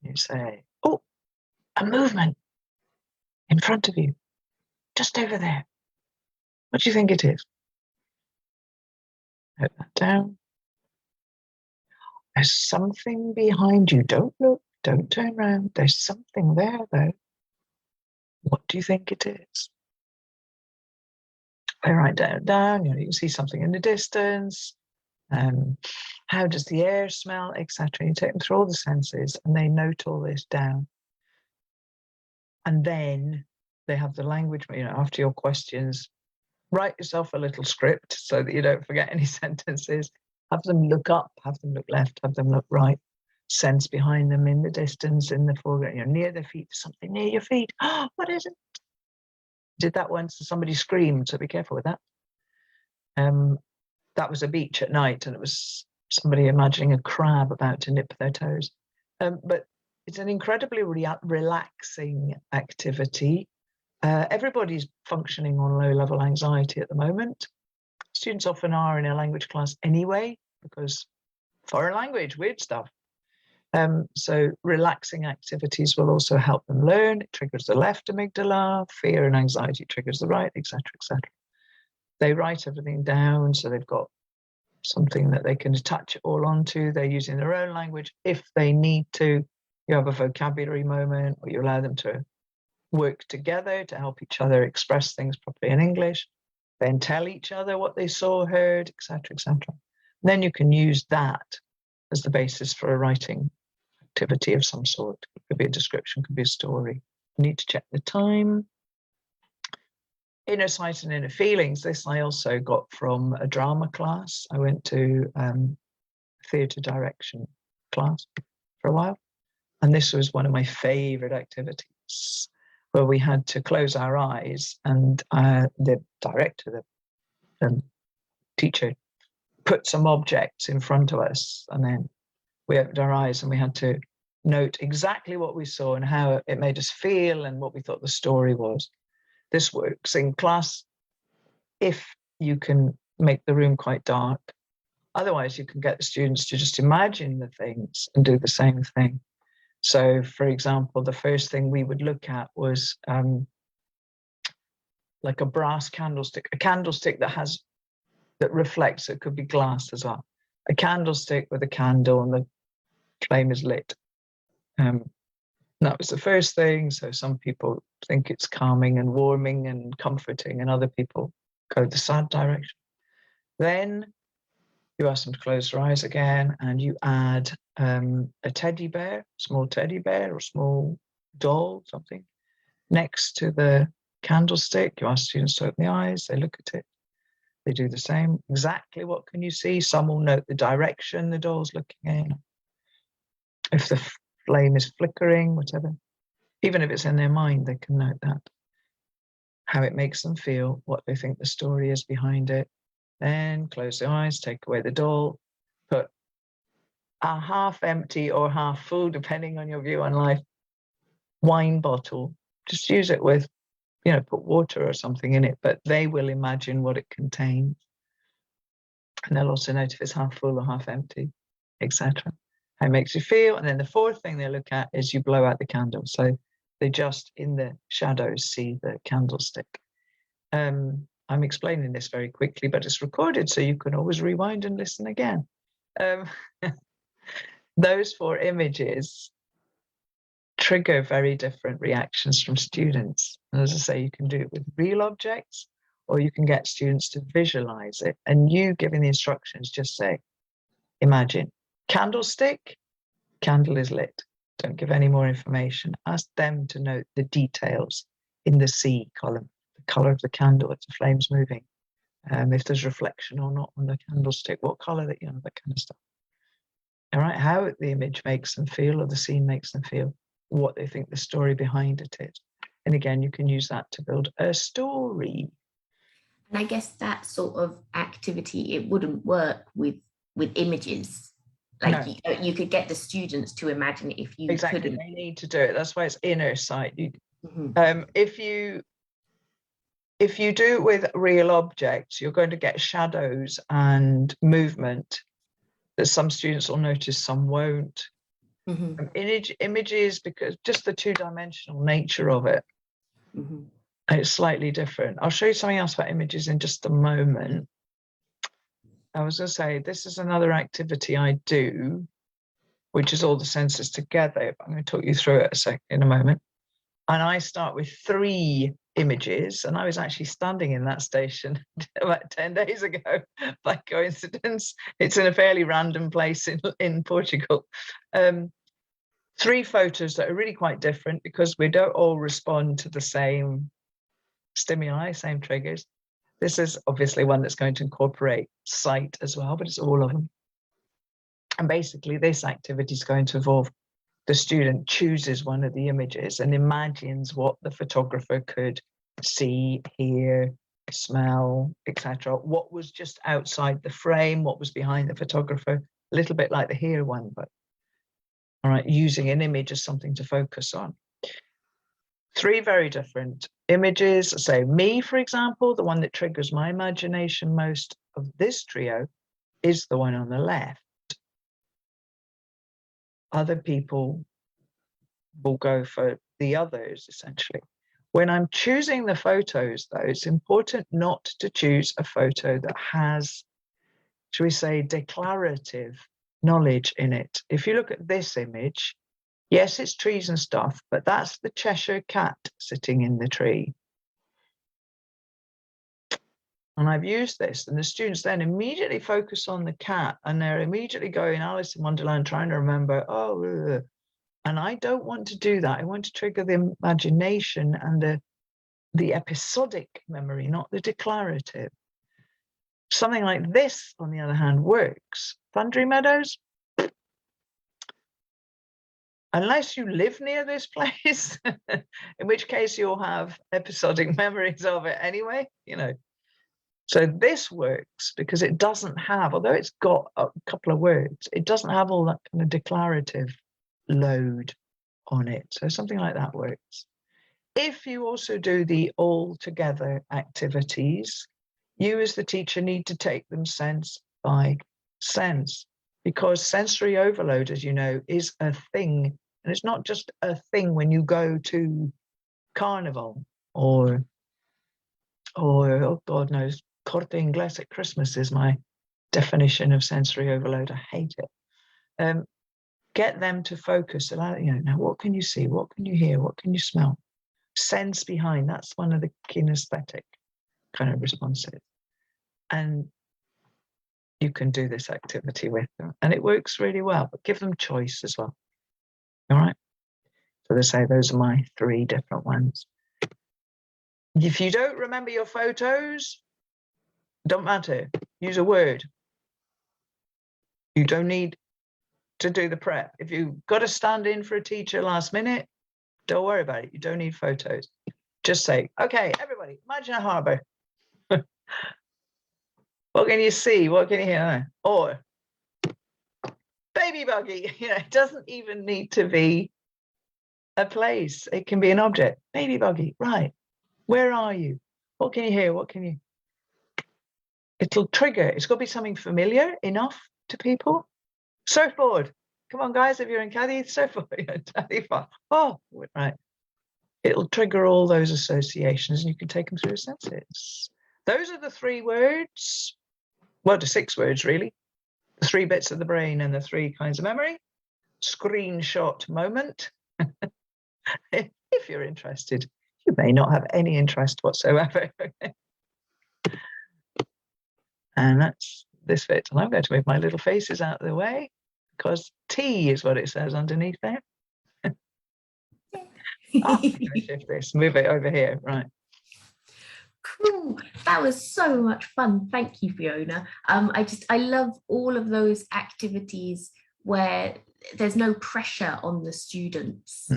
You say, oh, a movement in front of you, just over there. What do you think it is? Note that down. There's something behind you. Don't look, don't turn around. There's something there, though. What do you think it is? They write down, you can see something in the distance. How does the air smell, etc. You take them through all the senses, and they note all this down. And then they have the language, after your questions, write yourself a little script so that you don't forget any sentences. Have them look up, have them look left, have them look right. Sense behind them, in the distance, in the foreground, near their feet, something near your feet. Oh, what is it? Did that once, somebody screamed, so be careful with that. That was a beach at night, and it was somebody imagining a crab about to nip their toes. But it's an incredibly relaxing activity. Everybody's functioning on low-level anxiety at the moment. Students often are in a language class anyway, because foreign language, weird stuff. So relaxing activities will also help them learn. It triggers the left amygdala, fear and anxiety triggers the right, etc., etc. They write everything down, so they've got something that they can attach it all onto. They're using their own language if they need to. You have a vocabulary moment, or you allow them to work together to help each other express things properly in English, then tell each other what they saw, heard, etc., etc. Then you can use that as the basis for a writing activity of some sort. It could be a description, could be a story. You need to check the time. Inner sight and inner feelings. This I also got from a drama class. I went to theatre direction class for a while, and this was one of my favorite activities, where we had to close our eyes, and the director, the teacher, put some objects in front of us, and then we opened our eyes and we had to note exactly what we saw and how it made us feel and what we thought the story was. This works in class if you can make the room quite dark. Otherwise, you can get the students to just imagine the things and do the same thing. So, for example, the first thing we would look at was like a brass candlestick, a candlestick that reflects, it could be glass as well. A candlestick with a candle and the flame is lit. That was the first thing. So some people think it's calming and warming and comforting, and other people go the sad direction. Then you ask them to close their eyes again, and you add a teddy bear, small teddy bear, or small doll, something, next to the candlestick. You ask students to open the eyes, they look at it, they do the same. Exactly what can you see? Some will note the direction the doll's looking in, if the flame is flickering, whatever. Even if it's in their mind, they can note that. How it makes them feel, what they think the story is behind it. Then close the eyes, take away the doll, put a half empty or half full, depending on your view on life, wine bottle. Just use it with, put water or something in it, but they will imagine what it contains. And they'll also note if it's half full or half empty, etc. How it makes you feel. And then the fourth thing they look at is you blow out the candle. So they just, in the shadows, see the candlestick. I'm explaining this very quickly, but it's recorded, so you can always rewind and listen again. Those 4 images trigger very different reactions from students. And as I say, you can do it with real objects, or you can get students to visualize it. And you giving the instructions, just say, imagine, candlestick, candle is lit. Don't give any more information. Ask them to note the details in the C column, the color of the candle if the flame's moving, if there's reflection or not on the candlestick, what color, that kind of stuff. All right, how the image makes them feel, or the scene makes them feel, what they think the story behind it is. And again, you can use that to build a story. And I guess that sort of activity, it wouldn't work with images. Like no. you could get the students to imagine if you couldn't. They need to do it. That's why it's inner sight. If you do it with real objects, you're going to get shadows and movement that some students will notice, some won't. Images, because just the 2-dimensional nature of it, it's slightly different. I'll show you something else about images in just a moment. I was going to say, this is another activity I do, which is all the senses together. I'm going to talk you through it in a moment. And I start with 3 images, and I was actually standing in that station about 10 days ago by coincidence. It's in a fairly random place in Portugal. 3 photos that are really quite different because we don't all respond to the same stimuli, same triggers. This is obviously one that's going to incorporate sight as well, but it's all of them. And basically this activity is going to involve the student chooses one of the images and imagines what the photographer could see, hear, smell, etc. What was just outside the frame, what was behind the photographer, a little bit like the here one, but all right, using an image as something to focus on. 3 very different images. So me, for example, the one that triggers my imagination most of this trio is the one on the left. Other people will go for the others, essentially. When I'm choosing the photos, though, it's important not to choose a photo that has, shall we say, declarative knowledge in it. If you look at this image, yes, it's trees and stuff, but that's the Cheshire cat sitting in the tree. And I've used this, and the students then immediately focus on the cat, and they're immediately going Alice in Wonderland, trying to remember, and I don't want to do that. I want to trigger the imagination and the episodic memory, not the declarative. Something like this, on the other hand, works. Thundry Meadows, unless you live near this place, in which case you'll have episodic memories of it anyway, So this works because it doesn't have, although it's got a couple of words, it doesn't have all that kind of declarative load on it. So something like that works. If you also do the all together activities, you as the teacher need to take them sense by sense, because sensory overload, as you know, is a thing. And it's not just a thing when you go to Carnival or oh God knows, Corte Inglés at Christmas is my definition of sensory overload. I hate it. Get them to focus. Now what can you see? What can you hear? What can you smell? Sense behind. That's one of the kinesthetic kind of responses. And you can do this activity with them. And it works really well, but give them choice as well. All right. So they say those are my 3 different ones. If you don't remember your photos, don't matter. Use a word. You don't need to do the prep. If you've got to stand in for a teacher last minute, don't worry about it. You don't need photos. Just say, okay, everybody, imagine a harbour. What can you see? What can you hear? Or baby buggy. It doesn't even need to be a place. It can be an object. Baby buggy, right. Where are you? What can you hear? What can you? It'll trigger. It's got to be something familiar enough to people. Surfboard. Come on, guys, if you're in Cadiz, surfboard. Oh, right. It'll trigger all those associations and you can take them through a senses. Those are the 3 words. Well, the 6 words, really. The 3 bits of the brain and the 3 kinds of memory. Screenshot moment. If you're interested, you may not have any interest whatsoever. And that's this bit. And I'm going to move my little faces out of the way because T is what it says underneath there. I'm going to shift this, move it over here. Right. Cool. That was so much fun. Thank you, Fiona. I love all of those activities where there's no pressure on the students.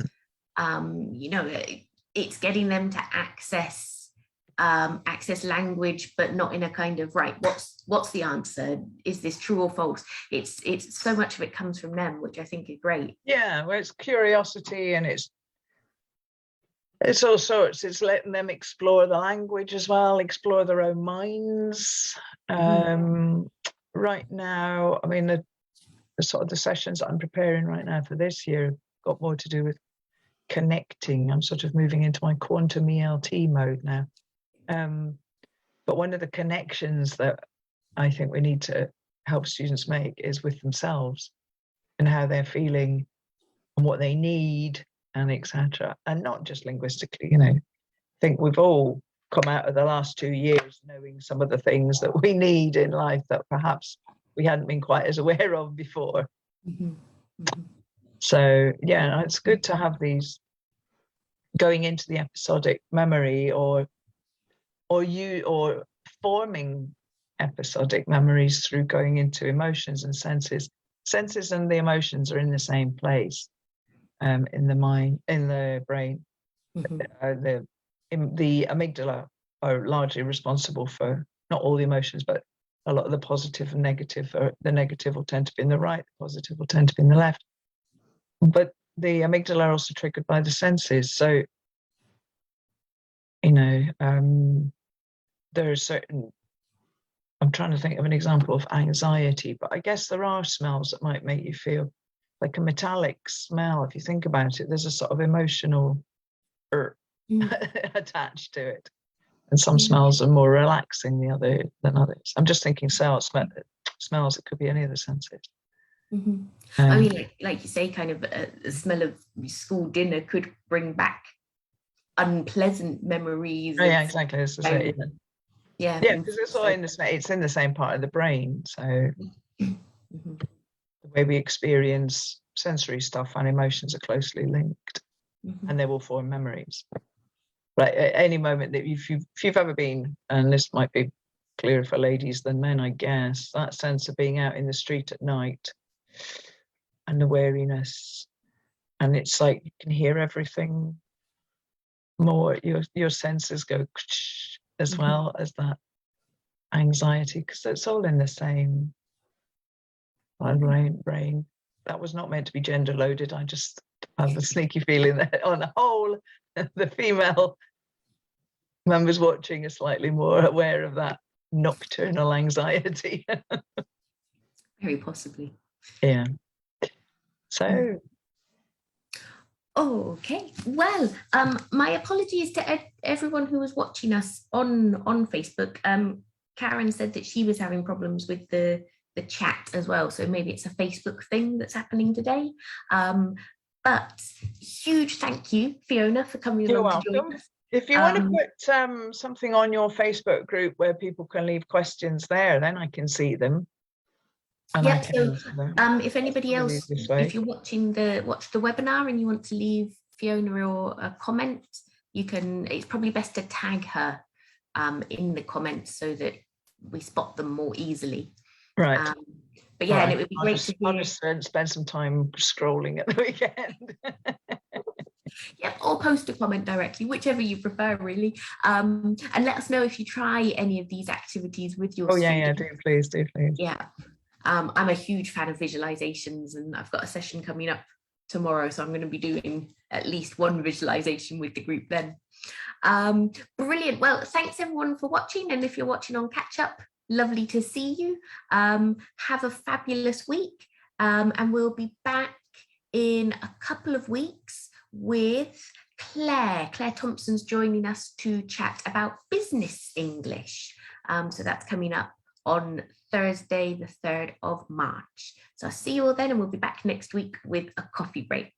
It's getting them to access language, but not in a kind of, right, what's the answer? Is this true or false? It's so much of it comes from them, which I think is great. Yeah, well, it's curiosity and it's all sorts. It's letting them explore the language as well, explore their own minds. Right now, I mean, the sort of the sessions that I'm preparing right now for this year got more to do with connecting. I'm sort of moving into my quantum ELT mode now. But one of the connections that I think we need to help students make is with themselves and how they're feeling and what they need and etc. And not just linguistically, I think we've all come out of the last 2 years knowing some of the things that we need in life that perhaps we hadn't been quite as aware of before. So yeah, it's good to have these going into the episodic memory or forming episodic memories through going into emotions and senses. Senses and the emotions are in the same place. In the mind, in the brain. The amygdala are largely responsible for not all the emotions, but a lot of the positive and negative. The negative will tend to be in the right, the positive will tend to be in the left. But the amygdala are also triggered by the senses. So, there are certain, I'm trying to think of an example of anxiety, but I guess there are smells that might make you feel like a metallic smell. If you think about it, there's a sort of emotional attached to it. And some smells are more relaxing than others. I'm just thinking smells, it could be any of the senses. I mean, like you say, kind of the smell of school dinner could bring back unpleasant memories. Oh, yeah, exactly. This is it. Yeah, because it's all it's in the same part of the brain. So the way we experience sensory stuff and emotions are closely linked, and they will form memories. Right, at any moment that if you've ever been, and this might be clearer for ladies than men, I guess, that sense of being out in the street at night and the wariness, and it's like you can hear everything more. Your senses go as well as that anxiety, because it's all in the same brain. That was not meant to be gender loaded. I just have a sneaky feeling that on the whole, the female members watching are slightly more aware of that nocturnal anxiety. Very possibly. Yeah. So. Okay. Well, my apologies to everyone who was watching us on Facebook. Karen said that she was having problems with the chat as well, so maybe it's a Facebook thing that's happening today. But huge thank you, Fiona, for coming along to join us. If you want to put something on your Facebook group where people can leave questions there, then I can see them. Yeah, so if anybody else, if you're watching watch the webinar and you want to leave Fiona a comment, it's probably best to tag her in the comments so that we spot them more easily. Right. But yeah, right. and it would be great to hear. I'll just spend some time scrolling at the weekend. Yep, or post a comment directly, whichever you prefer, really. And let us know if you try any of these activities with your students. Yeah, do please. Yeah, I'm a huge fan of visualizations, and I've got a session coming up tomorrow, so I'm going to be doing at least one visualization with the group then. Brilliant. Well, thanks everyone for watching, and if you're watching on catch up, lovely to see you. Have a fabulous week, and we'll be back in a couple of weeks with Claire Thompson's joining us to chat about business English. So that's coming up on Thursday, the 3rd of March. So I'll see you all then, and we'll be back next week with a coffee break.